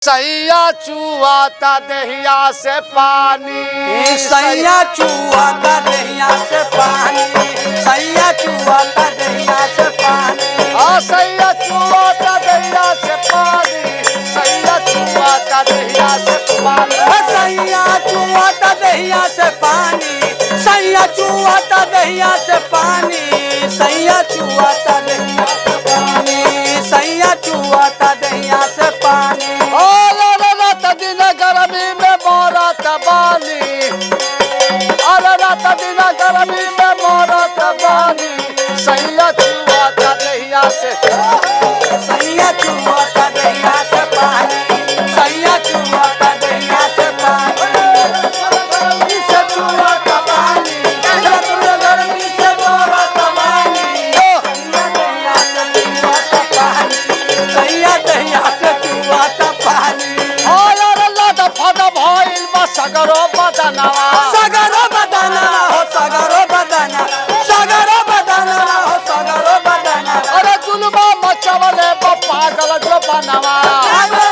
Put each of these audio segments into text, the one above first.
सैया चुआता दहिया से पानी, सैया चुआता दहिया से पानी, सैया चुआता दहिया से पानी, सैया चुआता दहिया से पानी, सैया चुआता दहिया से पानी, सैया चुआता दहिया से पानी, सैया चुआता दहिया से पानी, सैया चुआता दहिया से पानी, सैया चुआता दहिया से पानी। दिन गर्मी में मोरा तबानी, अरे रात दिन गर्मी में मोरा तबानी, सैया चुआता दहिया से, सैया चुआता दहिया से पानी, सैया चुआता दहिया से पानी, से चुआता पानी, गर्मी से मोरा तबानी, सैया दहिया से चुआता पानी, सैया दहिया से चुआता पानी। सगरो बदनवा, सगरो बदना हो, सगरो बदना, सगरो बदना हो, सगरो बदना। अरे जुल्मा मचवले पागल जो बनवा,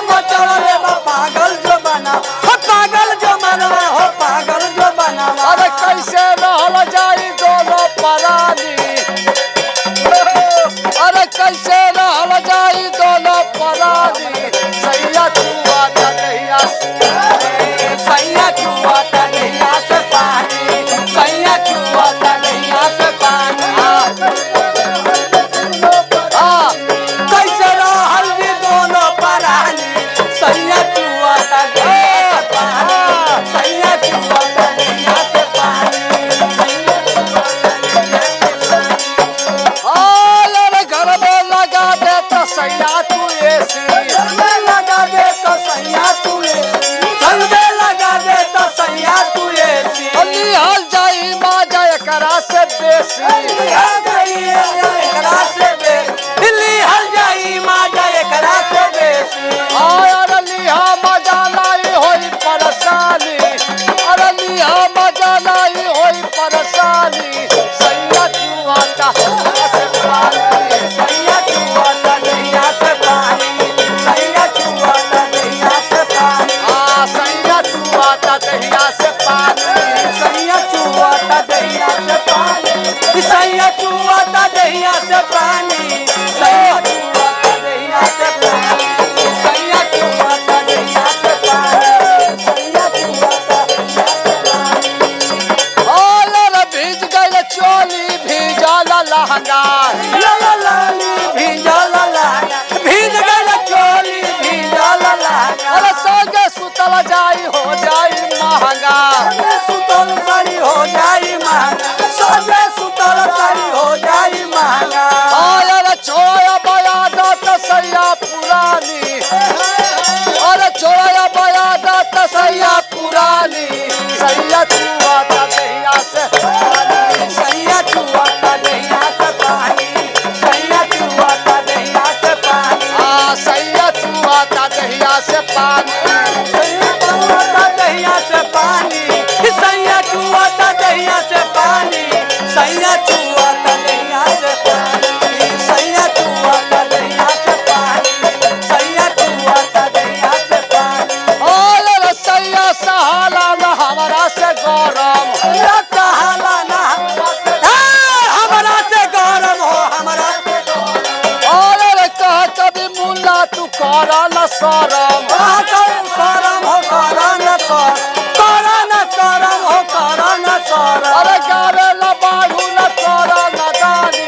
मचवले पागल जो बना, हो पागल जो बनवा, हो पागल जो बनवा। अरे कैसे रहल जाई दोनों परानी, अरे कैसे रहल जाई दोनों परानी, सैया चुआता दहिया से, सैया चुआता दहिया से पानी, सैया चुआता दहिया से पानी। कैसे रहल जी दोनों परानी, सैया चुआता दहिया से पानी, सैया चुआता दहिया से पानी। अरे घर में लगा दे तो सैया तू एसी, लगा दे तो सैया तू एसी, लगा दे तो सैया तू एसी। निहल जाई माजा एकरा से बेसी, एकरा से बेसी, लिहल जाई माजा एकरा से बेसी। अरे लिहा मजा नहीं होई परेशानी, अरे लिहा मजा नहीं होई परेशानी, सैया चुआता दहिया से पानी, सैया चुआता दहिया से पानी, सैया चुआता दहिया से पानी, सैया चुआता दहिया से पानी, सैया चुआता दहिया से पानी, सैया चुआता दहिया से पानी, सैया चुआता दहिया से पानी, सैया चुआता दहिया से पानी, सैया चुआता दहिया से पानी। अरे भीज गई चोली भीजल लहंगा, लाली भीजल लहंगा, भीज गइल चोली भीजल लहंगा। अरे संगे सुतल जाई हो जाई महंगा, सुतल साड़ी हो जाई महंगा, सोजे सुतल साड़ी हो जाई महंगा। अरे छोया बयादा तो सैया पुरानी, अरे छोया बयादा तो सैया पुरानी, सैया चुआता दहिया से पानी, सैया चुआता दहिया से पानी, सैया चुआता दहिया से पानी, सैया चुआता दहिया से पानी, सैया चुआता दहिया से पानी, सैया चुआता दहिया से पानी, सैया चुआता दहिया से पानी, सैया चुआता दहिया से पानी, सैया चुआता दहिया से पानी। अरे सैया सहाला न हमरा से गरम, कहाला ना हमरा से गरम हो, हमरा से अरे कह कभी मुल्ला तू कर न शरम, करम हो, कर न शरम हो, कर न शरम। अरे गावे न बाढ़ू न कर न दानी,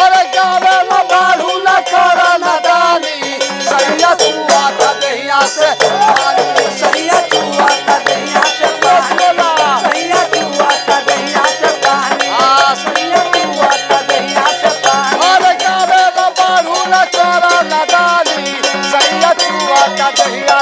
अरे गावे न बाढ़ू न कर न दानी, सैया चुआता दहिया से पानी, सैया चुआता दहिया से पानी, सैया चुआता दहिया से पानी, सैया चुआता दहिया से पानी। अरे गावे न बाढ़ू न कर न दानी, सैया चुआता दहिया